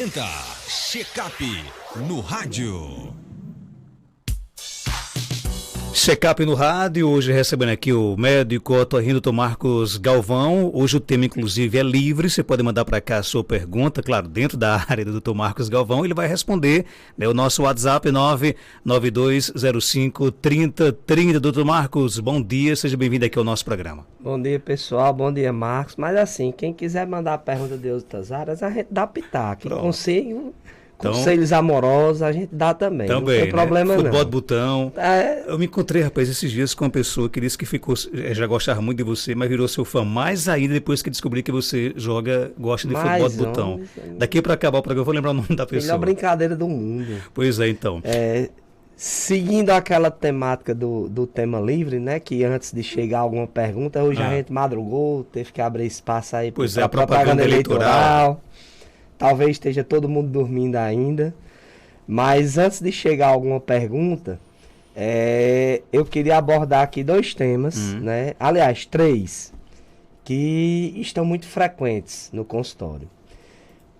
Check-up no rádio. Check-up no rádio, hoje recebendo aqui o médico otorrino Dr. Marcos Galvão. Hoje o tema, inclusive, é livre. Você pode mandar para cá a sua pergunta, claro, dentro da área do Dr. Marcos Galvão. Ele vai responder, né? O nosso WhatsApp é 992053030. Dr. Marcos, bom dia, seja bem-vindo aqui ao nosso programa. Bom dia, pessoal. Bom dia, Marcos. Mas assim, quem quiser mandar a pergunta de outras áreas, a gente dá pitaco. Conselhos amorosos a gente dá também. Não tem problema, né? Futebol não. de botão. Eu me encontrei, rapaz, esses dias com uma pessoa que disse que já gostava muito de você, mas virou seu fã mais ainda depois que descobri que você gosta de futebol de botão. Daqui para acabar o programa, eu vou lembrar o nome da pessoa. Melhor brincadeira do mundo. Pois é, então. Seguindo aquela temática do tema livre, né? Que antes de chegar alguma pergunta, hoje a gente madrugou, teve que abrir espaço aí para a propaganda eleitoral. Talvez esteja todo mundo dormindo ainda. Mas antes de chegar alguma pergunta, eu queria abordar aqui dois temas, né? Aliás, três, que estão muito frequentes no consultório.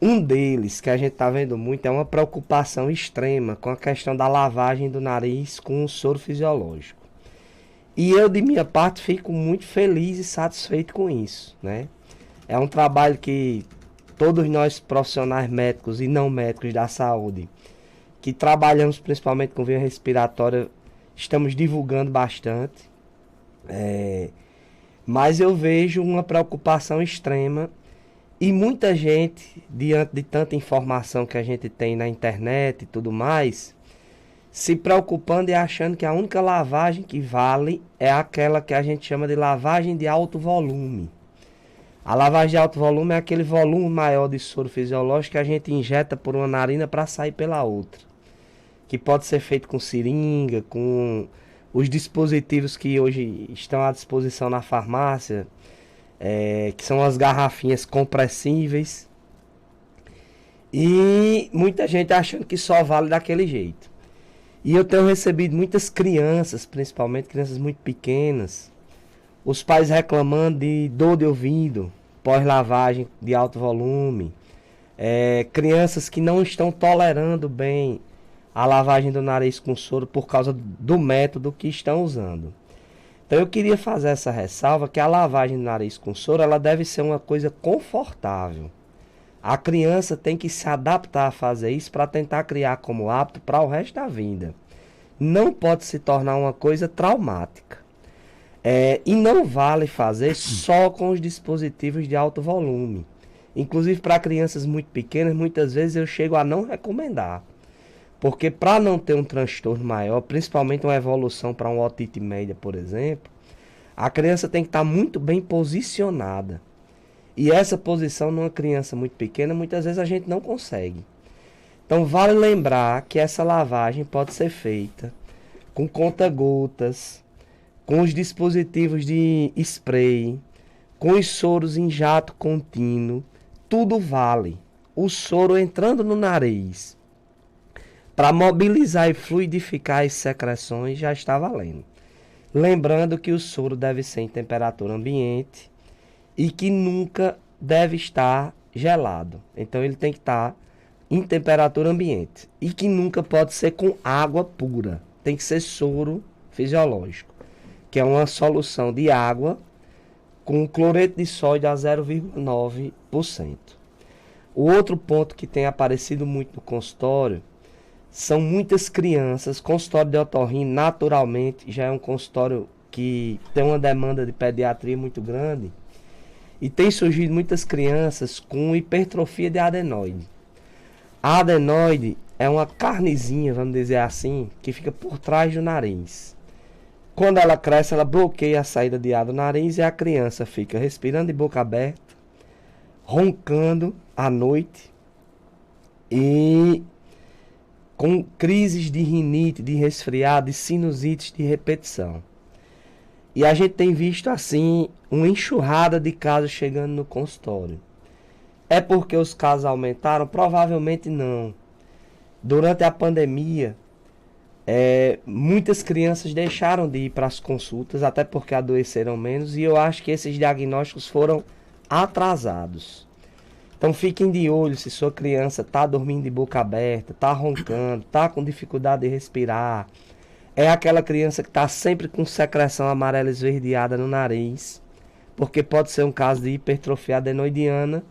Um deles, que a gente está vendo muito, é uma preocupação extrema com a questão da lavagem do nariz com o soro fisiológico. E eu, de minha parte, fico muito feliz e satisfeito com isso, né? É um trabalho que todos nós profissionais médicos e não médicos da saúde, que trabalhamos principalmente com via respiratória, estamos divulgando bastante. Mas eu vejo uma preocupação extrema e muita gente, diante de tanta informação que a gente tem na internet e tudo mais, se preocupando e achando que a única lavagem que vale é aquela que a gente chama de lavagem de alto volume. A lavagem de alto volume é aquele volume maior de soro fisiológico que a gente injeta por uma narina para sair pela outra. Que pode ser feito com seringa, com os dispositivos que hoje estão à disposição na farmácia, que são as garrafinhas compressíveis. E muita gente achando que só vale daquele jeito. E eu tenho recebido muitas crianças, principalmente crianças muito pequenas, os pais reclamando de dor de ouvido, pós-lavagem de alto volume. Crianças que não estão tolerando bem a lavagem do nariz com soro por causa do método que estão usando. Então eu queria fazer essa ressalva que a lavagem do nariz com soro ela deve ser uma coisa confortável. A criança tem que se adaptar a fazer isso para tentar criar como hábito para o resto da vida. Não pode se tornar uma coisa traumática. E não vale fazer só com os dispositivos de alto volume. Inclusive para crianças muito pequenas, muitas vezes eu chego a não recomendar. Porque para não ter um transtorno maior, principalmente uma evolução para uma otite média, por exemplo, a criança tem que estar muito bem posicionada. E essa posição numa criança muito pequena, muitas vezes a gente não consegue. Então vale lembrar que essa lavagem pode ser feita com conta-gotas, com os dispositivos de spray, com os soros em jato contínuo, tudo vale. O soro entrando no nariz, para mobilizar e fluidificar as secreções, já está valendo. Lembrando que o soro deve ser em temperatura ambiente e que nunca deve estar gelado. Então ele tem que estar em temperatura ambiente e que nunca pode ser com água pura. Tem que ser soro fisiológico, que é uma solução de água com cloreto de sódio a 0,9%. O outro ponto que tem aparecido muito no consultório são muitas crianças. Consultório de otorrino, naturalmente, já é um consultório que tem uma demanda de pediatria muito grande e tem surgido muitas crianças com hipertrofia de adenoide. A adenoide é uma carnezinha, vamos dizer assim, que fica por trás do nariz. Quando ela cresce, ela bloqueia a saída de ar do nariz e a criança fica respirando de boca aberta, roncando à noite e com crises de rinite, de resfriado, de sinusite de repetição. E a gente tem visto assim uma enxurrada de casos chegando no consultório. É porque os casos aumentaram? Provavelmente não. Durante a pandemia, muitas crianças deixaram de ir para as consultas, até porque adoeceram menos, e eu acho que esses diagnósticos foram atrasados. Então fiquem de olho se sua criança está dormindo de boca aberta, está roncando, está com dificuldade de respirar. É aquela criança que está sempre com secreção amarela esverdeada no nariz, porque pode ser um caso de hipertrofia adenoidiana,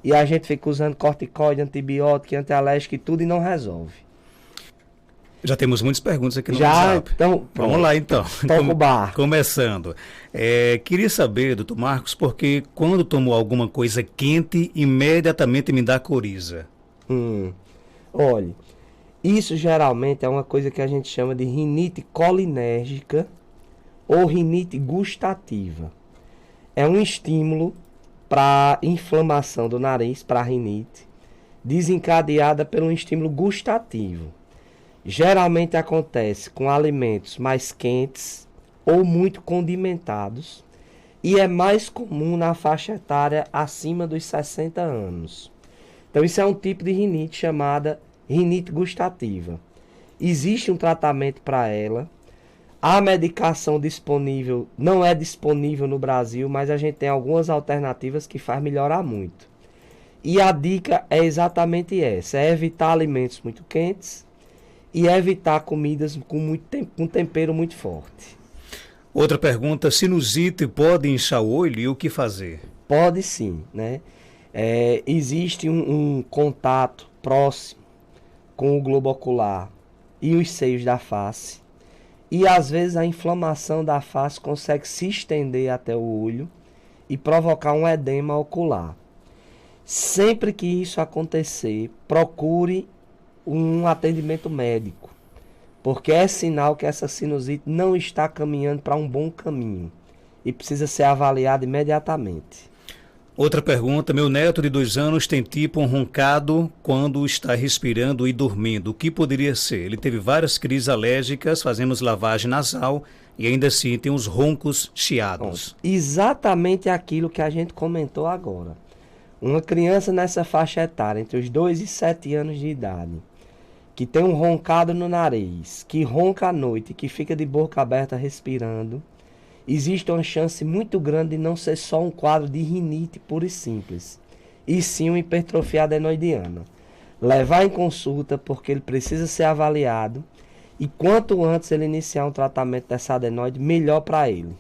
e a gente fica usando corticoide, antibiótico, antialérgico e tudo e não resolve. Já temos muitas perguntas aqui no Já, WhatsApp. então, Vamos lá então. Toca o barco. Começando. Queria saber, doutor Marcos, porque quando tomo alguma coisa quente, imediatamente me dá coriza. Olha, isso geralmente é uma coisa que a gente chama de rinite colinérgica ou rinite gustativa. É um estímulo para inflamação do nariz, para a rinite, desencadeada pelo estímulo gustativo. Geralmente acontece com alimentos mais quentes ou muito condimentados e é mais comum na faixa etária acima dos 60 anos. Então isso é um tipo de rinite chamada rinite gustativa. Existe um tratamento para ela. A medicação disponível não é disponível no Brasil, mas a gente tem algumas alternativas que faz melhorar muito. E a dica é exatamente essa, é evitar alimentos muito quentes e evitar comidas com tempero muito forte. Outra pergunta, sinusite pode inchar o olho e o que fazer? Pode sim, né? Existe um contato próximo com o globo ocular e os seios da face. E às vezes a inflamação da face consegue se estender até o olho e provocar um edema ocular. Sempre que isso acontecer, procure um atendimento médico, porque é sinal que essa sinusite não está caminhando para um bom caminho e precisa ser avaliada imediatamente. Outra pergunta, meu neto de 2 anos tem tipo um roncado quando está respirando e dormindo. O que poderia ser? Ele teve várias crises alérgicas, fazemos lavagem nasal e ainda assim tem os roncos chiados. Bom, exatamente aquilo que a gente comentou agora. Uma criança nessa faixa etária, entre os 2 e 7 anos de idade, que tem um roncado no nariz, que ronca à noite, que fica de boca aberta respirando, existe uma chance muito grande de não ser só um quadro de rinite pura e simples, e sim uma hipertrofia adenoidiana. Levar em consulta porque ele precisa ser avaliado e quanto antes ele iniciar um tratamento dessa adenoide, melhor para ele.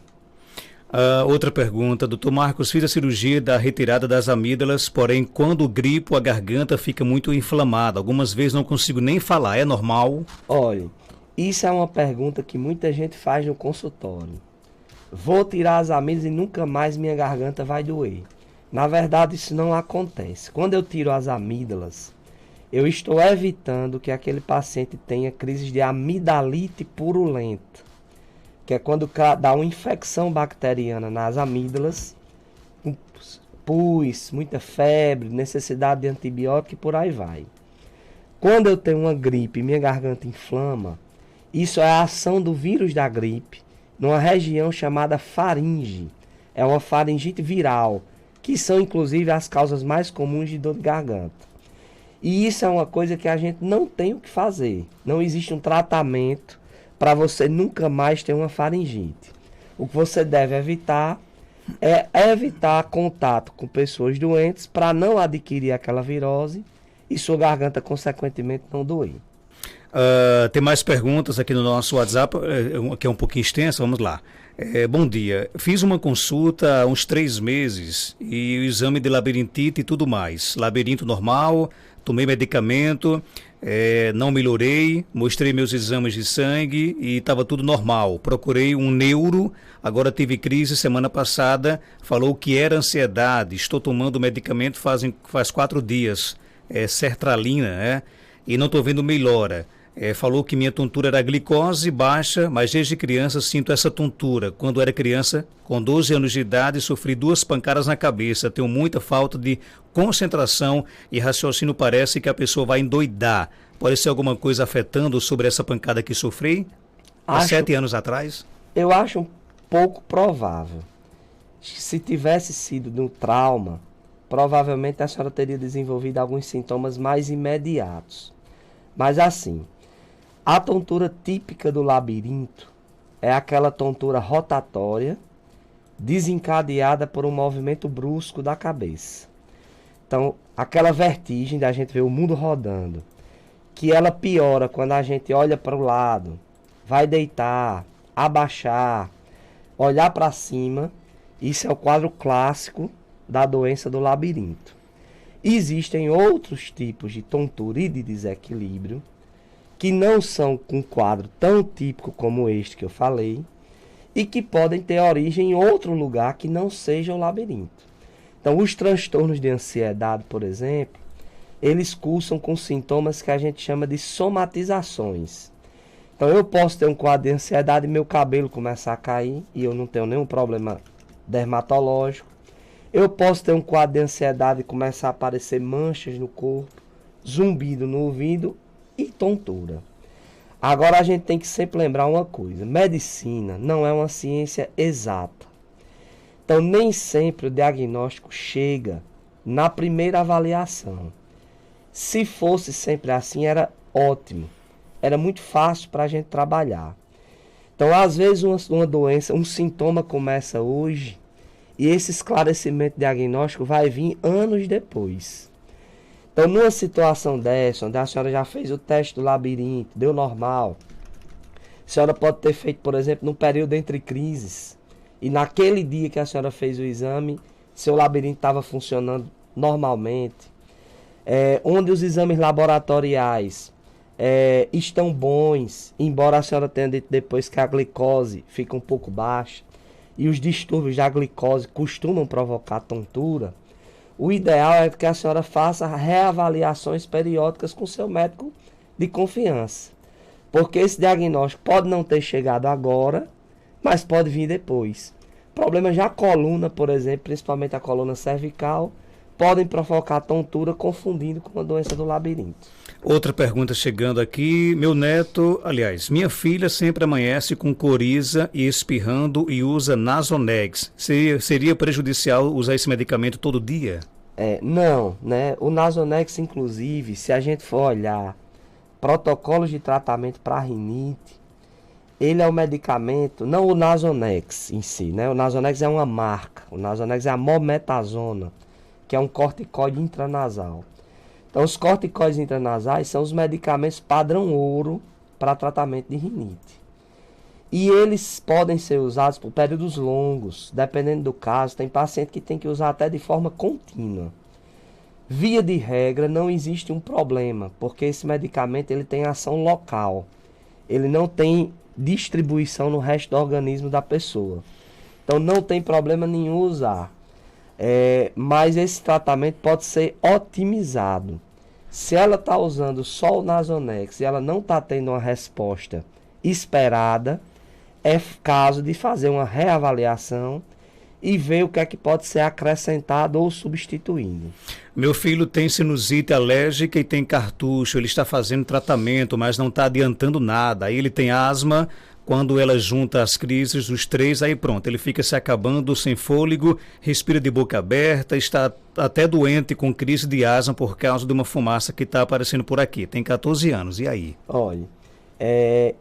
Outra pergunta, doutor Marcos, fiz a cirurgia da retirada das amígdalas, porém quando gripo a garganta fica muito inflamada, algumas vezes não consigo nem falar, é normal? Olha, isso é uma pergunta que muita gente faz no consultório. Vou tirar as amígdalas e nunca mais minha garganta vai doer. Na verdade isso não acontece. Quando eu tiro as amígdalas, eu estou evitando que aquele paciente tenha crises de amidalite purulenta, que é quando dá uma infecção bacteriana nas amígdalas, pus, muita febre, necessidade de antibiótico e por aí vai. Quando eu tenho uma gripe e minha garganta inflama, isso é a ação do vírus da gripe numa região chamada faringe. É uma faringite viral, que são inclusive as causas mais comuns de dor de garganta. E isso é uma coisa que a gente não tem o que fazer. Não existe um tratamento para você nunca mais ter uma faringite. O que você deve evitar é evitar contato com pessoas doentes para não adquirir aquela virose e sua garganta, consequentemente, não doer. Tem mais perguntas aqui no nosso WhatsApp, que é um pouquinho extensa, vamos lá. Bom dia, fiz uma consulta há uns 3 meses e o exame de labirintite e tudo mais. Labirinto normal, tomei medicamento, não melhorei, mostrei meus exames de sangue e estava tudo normal. Procurei um neuro, agora tive crise semana passada, falou que era ansiedade, estou tomando medicamento faz 4 dias, sertralina, e não estou vendo melhora. Falou que minha tontura era glicose baixa, mas desde criança sinto essa tontura. Quando era criança, com 12 anos de idade, sofri 2 pancadas na cabeça. Tenho muita falta de concentração e raciocínio, parece que a pessoa vai endoidar. Pode ser alguma coisa afetando sobre essa pancada que sofri há 7 anos atrás? Eu acho um pouco provável. Se tivesse sido de um trauma, provavelmente a senhora teria desenvolvido alguns sintomas mais imediatos. Mas assim, a tontura típica do labirinto é aquela tontura rotatória desencadeada por um movimento brusco da cabeça. Então, aquela vertigem da gente ver o mundo rodando, que ela piora quando a gente olha para o lado, vai deitar, abaixar, olhar para cima. Isso é o quadro clássico da doença do labirinto. Existem outros tipos de tontura e de desequilíbrio que não são com quadro tão típico como este que eu falei e que podem ter origem em outro lugar que não seja o labirinto. Então, os transtornos de ansiedade, por exemplo, eles cursam com sintomas que a gente chama de somatizações. Então, eu posso ter um quadro de ansiedade e meu cabelo começar a cair e eu não tenho nenhum problema dermatológico. Eu posso ter um quadro de ansiedade e começar a aparecer manchas no corpo, zumbido no ouvido e tontura. Agora a gente tem que sempre lembrar uma coisa: medicina não é uma ciência exata. Então nem sempre o diagnóstico chega na primeira avaliação. Se fosse sempre assim, era ótimo. Era muito fácil para a gente trabalhar. Então, às vezes, uma doença, um sintoma começa hoje e esse esclarecimento diagnóstico vai vir anos depois. Então, numa situação dessa, onde a senhora já fez o teste do labirinto, deu normal, a senhora pode ter feito, por exemplo, num período entre crises, e naquele dia que a senhora fez o exame, seu labirinto estava funcionando normalmente, onde os exames laboratoriais estão bons, embora a senhora tenha dito depois que a glicose fica um pouco baixa, e os distúrbios da glicose costumam provocar tontura, o ideal é que a senhora faça reavaliações periódicas com seu médico de confiança. Porque esse diagnóstico pode não ter chegado agora, mas pode vir depois. Problemas da coluna, por exemplo, principalmente a coluna cervical, podem provocar tontura confundindo com a doença do labirinto. Outra pergunta chegando aqui. Meu neto, aliás, minha filha sempre amanhece com coriza e espirrando e usa Nasonex. Seria prejudicial usar esse medicamento todo dia? Não, né? O Nasonex, inclusive, se a gente for olhar protocolos de tratamento para rinite, ele é um medicamento, não o Nasonex em si, né? O Nasonex é uma marca. O Nasonex é a mometazona, que é um corticoide intranasal. Então, os corticoides intranasais são os medicamentos padrão ouro para tratamento de rinite. E eles podem ser usados por períodos longos, dependendo do caso. Tem paciente que tem que usar até de forma contínua. Via de regra, não existe um problema, porque esse medicamento ele tem ação local. Ele não tem distribuição no resto do organismo da pessoa. Então, não tem problema nenhum usar. Mas esse tratamento pode ser otimizado. Se ela está usando só o Nasonex e ela não está tendo uma resposta esperada, é caso de fazer uma reavaliação e ver o que é que pode ser acrescentado ou substituído. Meu filho tem sinusite alérgica e tem cartucho. Ele está fazendo tratamento, mas não está adiantando nada. Aí ele tem asma. Quando ela junta as crises, os três, aí pronto, ele fica se acabando, sem fôlego, respira de boca aberta, está até doente com crise de asma por causa de uma fumaça que está aparecendo por aqui. Tem 14 anos, e aí? Olha,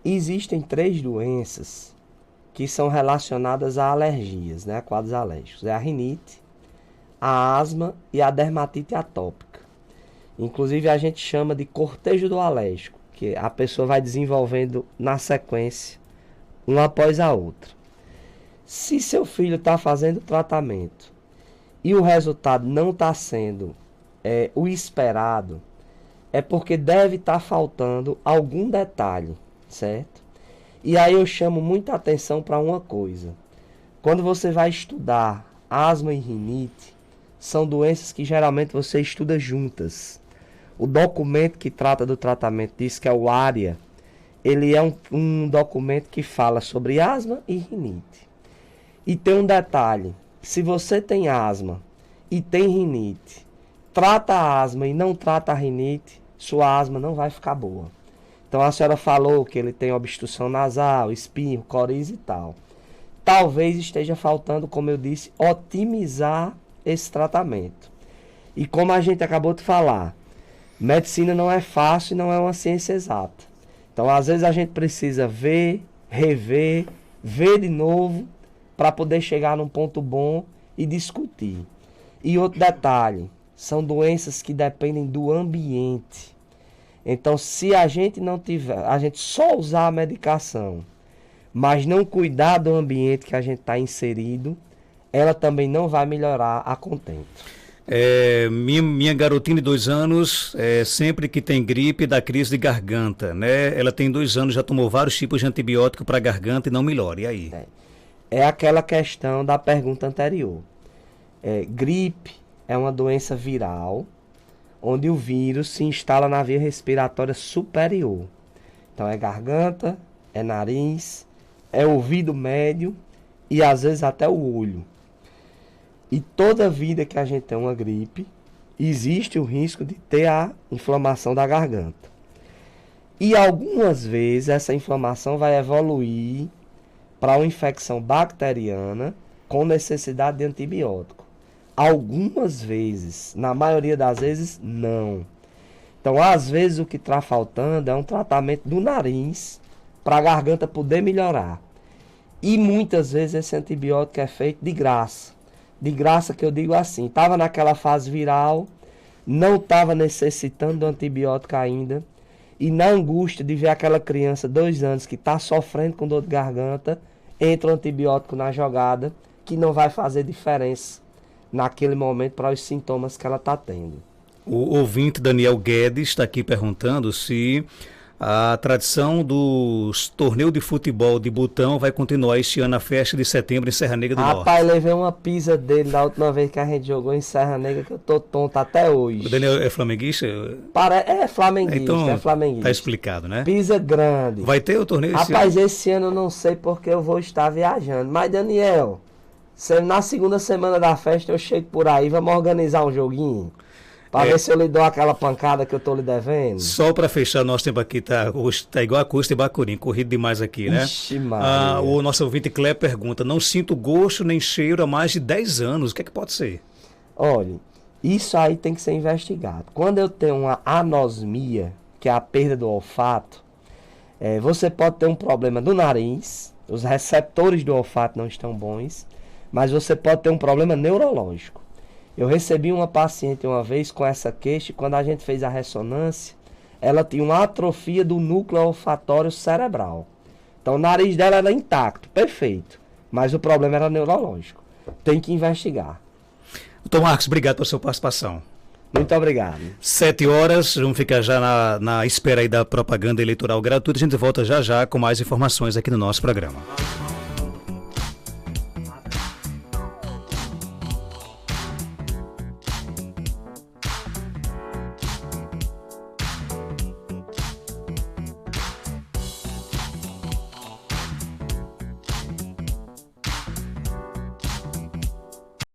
existem 3 doenças que são relacionadas a alergias, né, a quadros alérgicos. É a rinite, a asma e a dermatite atópica. Inclusive a gente chama de cortejo do alérgico, que a pessoa vai desenvolvendo na sequência, uma após a outra. Se seu filho está fazendo tratamento e o resultado não está sendo o esperado, é porque deve estar faltando algum detalhe, certo? E aí eu chamo muita atenção para uma coisa. Quando você vai estudar asma e rinite, são doenças que geralmente você estuda juntas. O documento que trata do tratamento diz que é o ARIA. Ele é um documento que fala sobre asma e rinite. E tem um detalhe: se você tem asma e tem rinite, trata a asma e não trata a rinite, sua asma não vai ficar boa. Então a senhora falou que ele tem obstrução nasal, espirro, coriza e tal. Talvez esteja faltando, como eu disse, otimizar esse tratamento. E como a gente acabou de falar, medicina não é fácil e não é uma ciência exata. Então, às vezes a gente precisa ver, rever, ver de novo, para poder chegar num ponto bom e discutir. E outro detalhe, são doenças que dependem do ambiente. Então, se a gente não tiver, a gente só usar a medicação, mas não cuidar do ambiente que a gente está inserido, ela também não vai melhorar a contento. Minha garotinha de 2 anos, sempre que tem gripe, dá crise de garganta, né? Ela tem 2 anos, já tomou vários tipos de antibiótico para garganta e não melhora. E aí? É aquela questão da pergunta anterior. Gripe é uma doença viral, onde o vírus se instala na via respiratória superior. Então é garganta, é nariz, é ouvido médio e às vezes até o olho. E toda vida que a gente tem uma gripe, existe o risco de ter a inflamação da garganta. E algumas vezes essa inflamação vai evoluir para uma infecção bacteriana com necessidade de antibiótico. Algumas vezes, na maioria das vezes, não. Então, às vezes, o que está faltando é um tratamento do nariz para a garganta poder melhorar. E muitas vezes esse antibiótico é feito de graça. De graça que eu digo assim, estava naquela fase viral, não estava necessitando do antibiótico ainda, e na angústia de ver aquela criança, 2 anos, que está sofrendo com dor de garganta, entra o antibiótico na jogada, que não vai fazer diferença naquele momento para os sintomas que ela está tendo. O ouvinte Daniel Guedes está aqui perguntando se a tradição dos torneios de futebol de botão vai continuar este ano na festa de setembro em Serra Negra do Norte. Rapaz, levei uma pisa dele da última vez que a gente jogou em Serra Negra, que eu tô tonto até hoje. O Daniel é flamenguista? É flamenguista, então, é flamenguista. Tá explicado, né? Pisa grande. Vai ter o torneio esse Rapaz, ano? esse ano eu não sei porque eu vou estar viajando. Mas, Daniel, na segunda semana da festa eu chego por aí, vamos organizar um joguinho? Pra ver se eu lhe dou aquela pancada que eu tô lhe devendo. Só para fechar, nosso tempo aqui tá igual a Costa e Bacurim, corrido demais aqui, né? Ixi, Maria. O nosso ouvinte Clé pergunta, não sinto gosto nem cheiro há mais de 10 anos, o que é que pode ser? Olha, isso aí tem que ser investigado. Quando eu tenho uma anosmia, que é a perda do olfato, você pode ter um problema do nariz, os receptores do olfato não estão bons, mas você pode ter um problema neurológico. Eu recebi uma paciente uma vez com essa queixa e quando a gente fez a ressonância, ela tinha uma atrofia do núcleo olfatório cerebral. Então o nariz dela era intacto, perfeito, mas o problema era neurológico. Tem que investigar. Doutor Marcos, obrigado pela sua participação. Muito obrigado. 7 horas, vamos ficar já na espera aí da propaganda eleitoral gratuita. A gente volta já já com mais informações aqui no nosso programa.